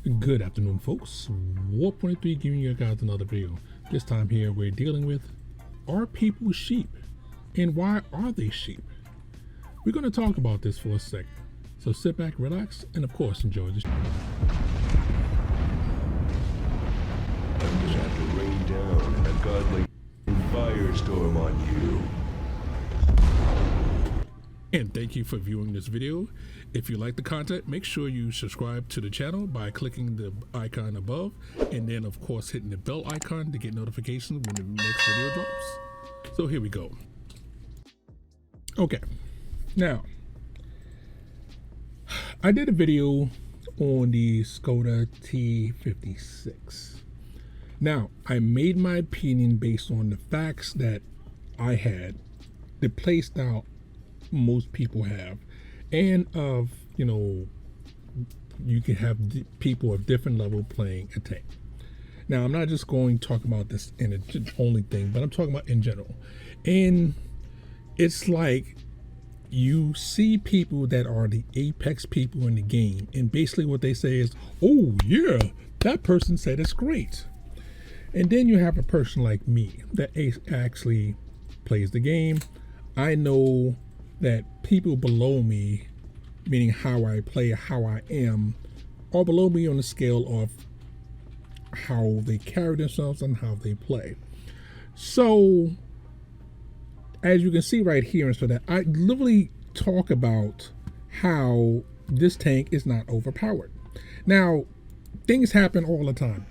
Good afternoon, folks. War23 giving you guys another video. This time here we're dealing with, are people sheep? And why are they sheep? We're going to talk about this for a second. So sit back, relax, and of course enjoy the show. I'm just have to rain down a godly firestorm on you. And thank you for viewing this video. If you like the content, make sure you subscribe to the channel by clicking the icon above, and then of course hitting the bell icon to get notifications when the next video drops. So here we go. Okay, now I did a video on the Skoda T56. Now I made my opinion based on the facts that I had, the play style most people have, and of, you know, you can have people of different level playing a tank. Now I'm not just going to talk about this in a only thing, but I'm talking about in general. And it's like you see people that are the apex people in the game, and basically what they say is, oh yeah, that person said it's great. And then you have a person like me that actually plays the game. I know that people below me, meaning how I play, how I am, are below me on the scale of how they carry themselves and how they play. So as you can see right here, and so that I literally talk about how this tank is not overpowered. Now things happen all the time.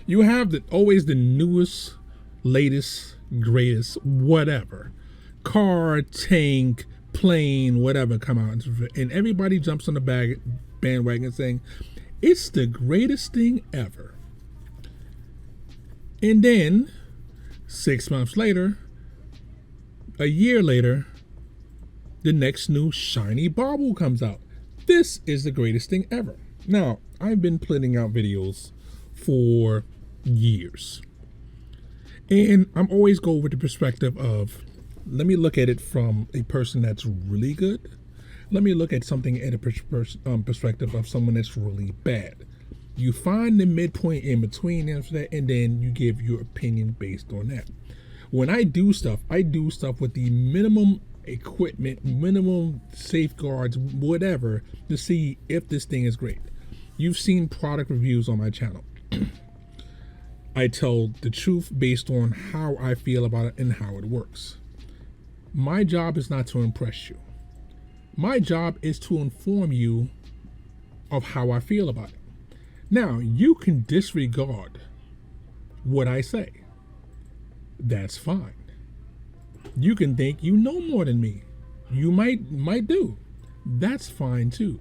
You have always the newest, latest, greatest, whatever car, tank, plane, whatever come out, and everybody jumps on the bandwagon saying it's the greatest thing ever. And then 6 months later, a year later, the next new shiny bauble comes out. This is the greatest thing ever. Now, I've been putting out videos for years, and I'm always go with the perspective of, let me look at it from a person that's really good. Let me look at something at a perspective of someone that's really bad. You find the midpoint in between them, and then you give your opinion based on that. When I do stuff with the minimum equipment, minimum safeguards, whatever, to see if this thing is great. You've seen product reviews on my channel. I tell the truth based on how I feel about it and how it works. My job is not to impress you. My job is to inform you of how I feel about it. Now, you can disregard what I say. That's fine. You can think you know more than me. You might do. That's fine too.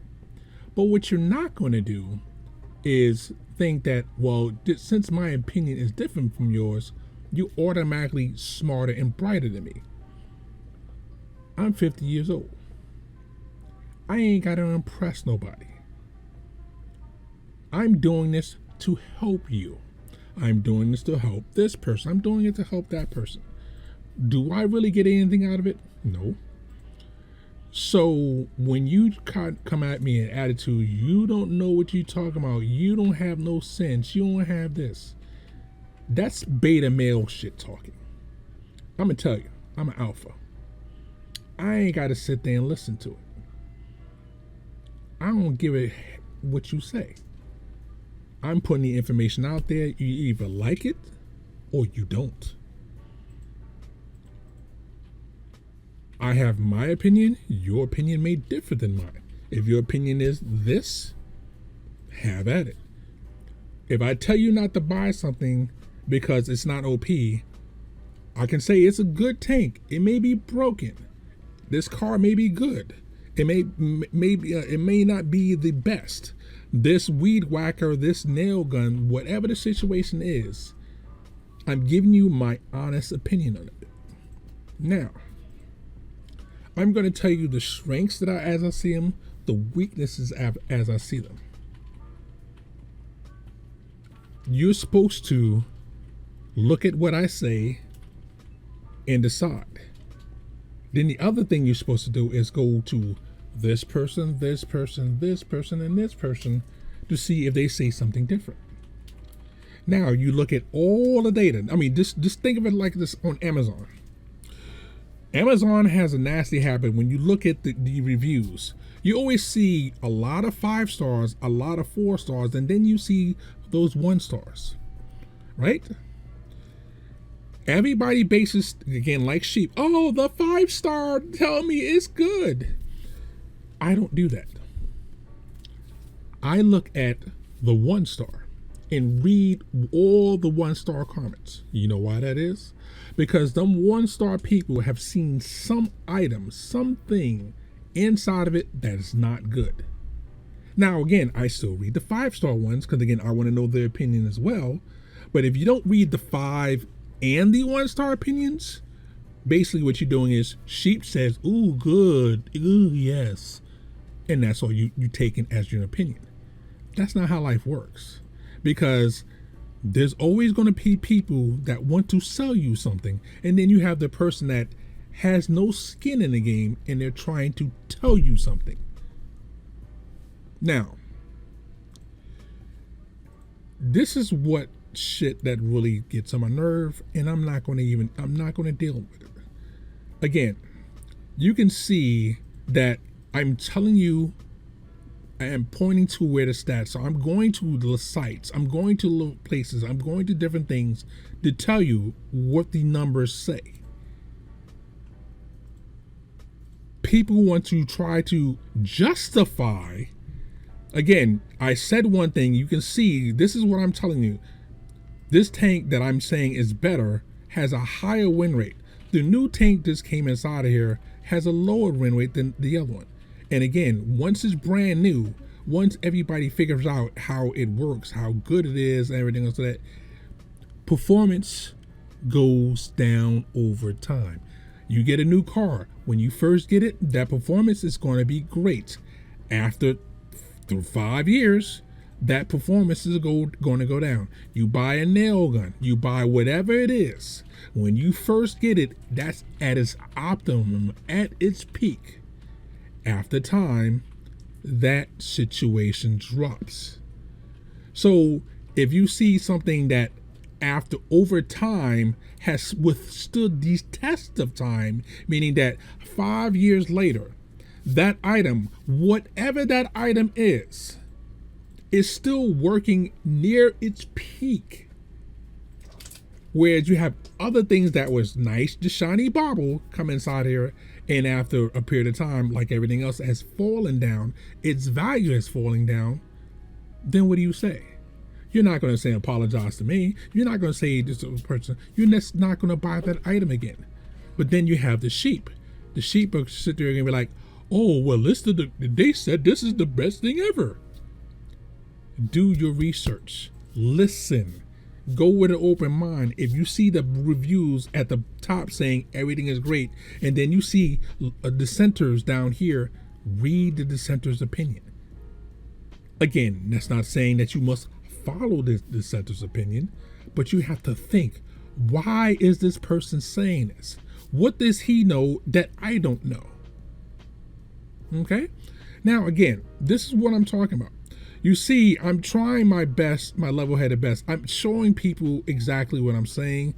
But what you're not going to do is think that, well, since my opinion is different from yours, you're automatically smarter and brighter than me. I'm 50 years old. I ain't got to impress nobody. I'm doing this to help you. I'm doing this to help this person. I'm doing it to help that person. Do I really get anything out of it? No. So when you come at me in attitude, you don't know what you're talking about. You don't have no sense. You don't have this. That's beta male shit talking. I'm going to tell you, I'm an alpha. I ain't got to sit there and listen to it. I don't give a what you say. I'm putting the information out there. You either like it or you don't. I have my opinion. Your opinion may differ than mine. If your opinion is this, have at it. If I tell you not to buy something because it's not OP, I can say it's a good tank. It may be broken. This car may be good. It may not be the best. This weed whacker, this nail gun, whatever the situation is, I'm giving you my honest opinion on it. Now, I'm going to tell you the strengths that as I see them, the weaknesses as I see them. You're supposed to look at what I say and decide. Then the other thing you're supposed to do is go to this person, this person, this person, and this person to see if they say something different. Now you look at all the data. I mean, just think of it like this on Amazon. Amazon has a nasty habit when you look at the reviews. You always see a lot of 5 stars, a lot of 4 stars, and then you see those 1 stars, right? Everybody bases, again, like sheep. Oh, the 5-star tell me it's good. I don't do that. I look at the 1 star and read all the 1-star comments. You know why that is? Because them 1-star people have seen some item, something inside of it that is not good. Now, again, I still read the 5-star ones because, again, I want to know their opinion as well. But if you don't read the 5 and the 1-star opinions, basically what you're doing is sheep says, ooh, good, ooh, yes. And that's all you taking as your opinion. That's not how life works. Because there's always going to be people that want to sell you something, and then you have the person that has no skin in the game and they're trying to tell you something. Now, this is what shit that really gets on my nerve, and I'm not going to deal with it. Again, you can see that I'm telling you, I am pointing to where the stats are. I'm going to the sites. I'm going to places. I'm going to different things to tell you what the numbers say. People want to try to justify. Again, I said one thing. You can see, this is what I'm telling you. This tank that I'm saying is better has a higher win rate. The new tank just came inside of here has a lower win rate than the other one. And again, once it's brand new, once everybody figures out how it works, how good it is, and everything else, that performance goes down over time. You get a new car. When you first get it, that performance is going to be great. After 5 years, that performance is going to go down. You buy a nail gun, you buy whatever it is. When you first get it, that's at its optimum, at its peak. After time, that situation drops. So if you see something that over time has withstood these tests of time, meaning that 5 years later, that item, whatever that item is still working near its peak. Whereas you have other things that was nice, the shiny bauble come inside here, and after a period of time, like everything else has fallen down, its value is falling down, then what do you say? You're not going to say apologize to me. You're not going to say this person, you're just not going to buy that item again. But then you have the sheep. The sheep will sit there and be like, oh, well, they said this is the best thing ever. Do your research. Listen. Go with an open mind. If you see the reviews at the top saying everything is great, and then you see dissenters down here, read the dissenter's opinion. Again, that's not saying that you must follow the dissenter's opinion, but you have to think, why is this person saying this? What does he know that I don't know? Okay? Now, again, this is what I'm talking about. You see, I'm trying my best, my level-headed best. I'm showing people exactly what I'm saying,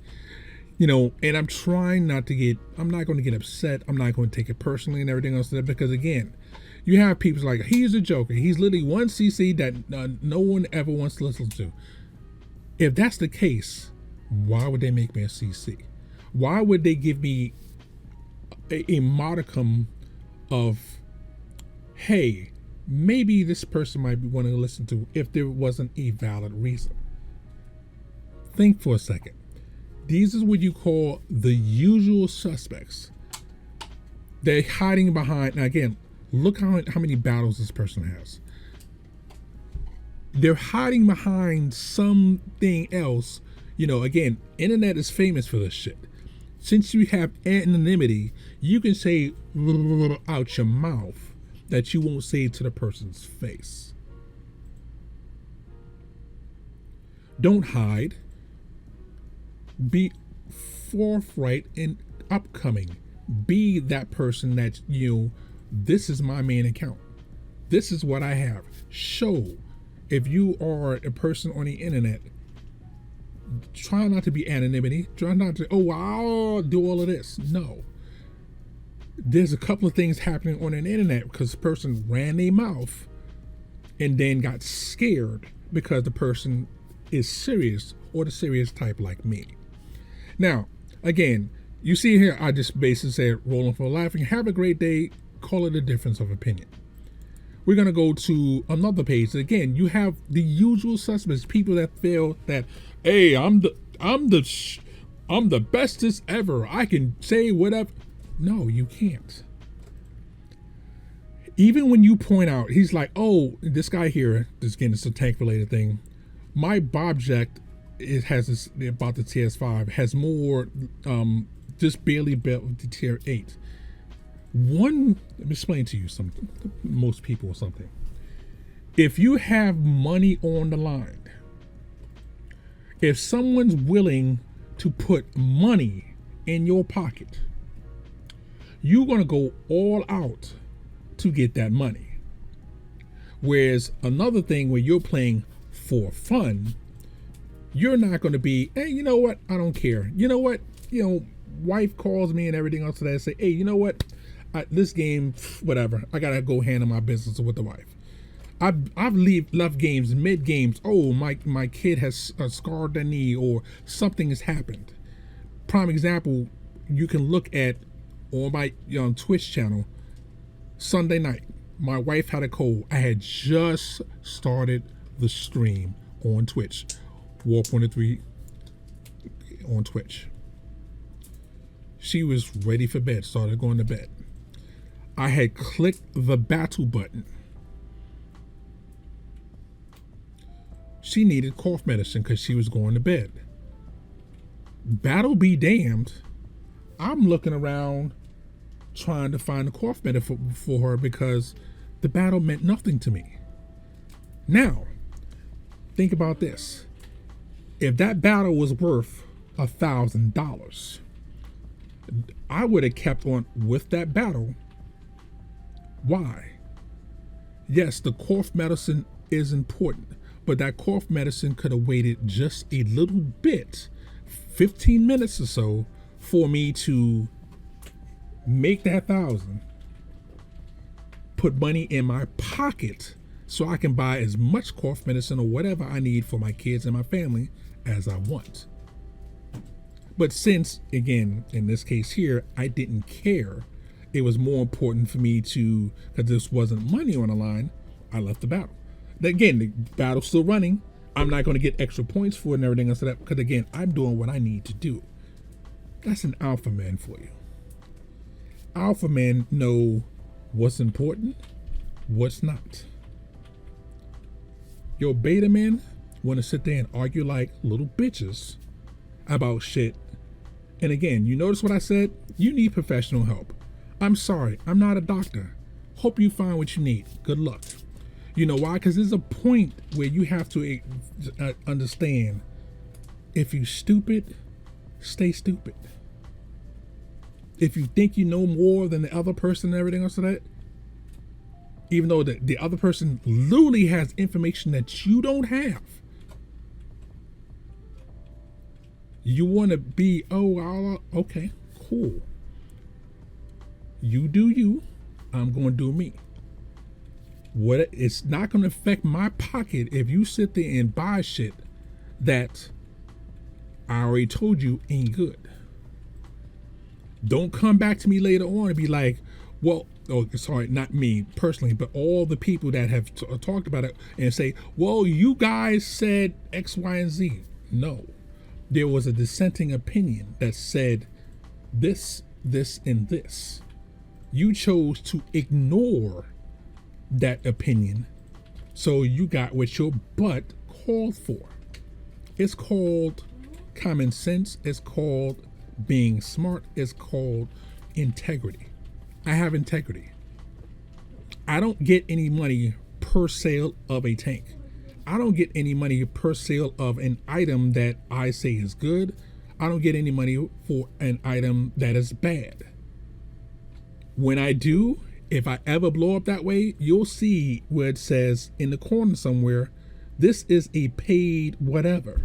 and I'm trying not to I'm not going to get upset. I'm not going to take it personally and everything else, because again, you have people like, he's a joker. He's literally one CC that no one ever wants to listen to. If that's the case, why would they make me a CC? Why would they give me a modicum of, hey, maybe this person might be wanting to listen to, if there wasn't a valid reason? Think for a second. These is what you call the usual suspects. They're hiding behind, now again, look how many battles this person has. They're hiding behind something else. Again, internet is famous for this shit. Since you have anonymity, you can say out your mouth that you won't say to the person's face. Don't hide. Be forthright and upcoming. Be that person that this is my main account. This is what I have. Show. if you are a person on the internet, try not to be anonymity. Try not to, oh, I'll do all of this. No. There's a couple of things happening on the internet because the person ran their mouth and then got scared because the person is serious or the serious type like me. Now, again, you see here, I just basically said, rolling for laughing. Have a great day. Call it a difference of opinion. We're going to go to another page. Again, you have the usual suspects, people that feel that, hey, I'm the bestest ever. I can say whatever. No, you can't. Even when you point out, he's like, oh, this guy here, this again, it's a tank related thing. My object, it has this, about the TS5, has more, just barely built the tier 8. Let me explain to you something, most people or something. If you have money on the line, if someone's willing to put money in your pocket, you're going to go all out to get that money. Whereas another thing where you're playing for fun, you're not going to be, hey, you know what? I don't care. You know what? Wife calls me and everything else today. I say, hey, you know what? This game, whatever. I gotta go handle my business with the wife. I've left games mid games. Oh, my kid has scarred their knee or something has happened. Prime example, you can look at on my Twitch channel. Sunday night, my wife had a cold. I had just started the stream on Twitch, War23 on Twitch. She was ready for bed. Started going to bed. I had clicked the battle button. She needed cough medicine because she was going to bed. Battle be damned. I'm looking around trying to find a cough medicine for her because the battle meant nothing to me. Now, think about this. If that battle was worth $1,000, I would have kept on with that battle. Why? Yes, the cough medicine is important, but that cough medicine could have waited just a little bit, 15 minutes or so, for me to make that 1,000, put money in my pocket so I can buy as much cough medicine or whatever I need for my kids and my family as I want. But since, again, in this case here, I didn't care, it was more important for me to, because this wasn't money on the line, I left the battle. Again, the battle's still running. I'm not going to get extra points for it and everything else, because again, I'm doing what I need to do. That's an alpha man for you. Alpha men know what's important, what's not. Your beta men want to sit there and argue like little bitches about shit. And again, you notice what I said? You need professional help. I'm sorry, I'm not a doctor. Hope you find what you need. Good luck. You know why? Because there's a point where you have to understand, if you stupid, stay stupid. If you think you know more than the other person and everything else of that, even though the other person literally has information that you don't have, you want to be, okay, cool. You do you, I'm going to do me. It's not going to affect my pocket if you sit there and buy shit that I already told you ain't good. Don't come back to me later on and be like, well, sorry, not me personally, but all the people that have talked about it and say, well, you guys said X, Y, and Z. No, there was a dissenting opinion that said this, and this. You chose to ignore that opinion, so you got what your butt called for. It's called common sense. It's called being smart. It's called integrity. I have integrity. I don't get any money per sale of a tank. I don't get any money per sale of an item that I say is good. I don't get any money for an item that is bad. When I do, if I ever blow up that way, you'll see where it says in the corner somewhere, This is a paid whatever.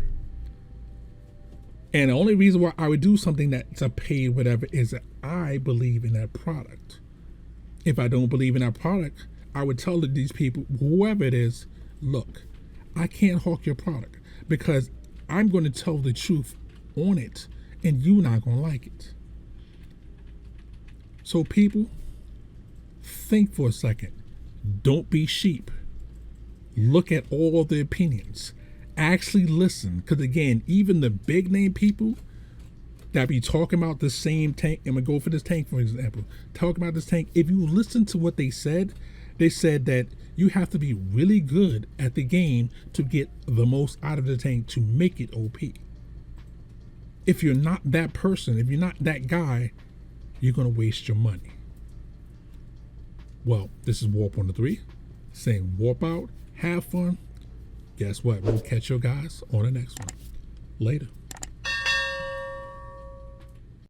And the only reason why I would do something that's a paid whatever is that I believe in that product. If I don't believe in that product, I would tell these people, whoever it is, look, I can't hawk your product because I'm going to tell the truth on it and you're not going to like it. So people, think for a second. Don't be sheep. Look at all the opinions. Actually listen, because again, even the big name people that be talking about the same tank, I'm gonna go for this tank for example, talking about this tank, if you listen to what they said that you have to be really good at the game to get the most out of the tank to make it OP. If you're not that person, if you're not that guy, you're gonna waste your money. Well, this is Warp 103 saying warp out, have fun. Guess what? We'll catch you guys on the next one. Later.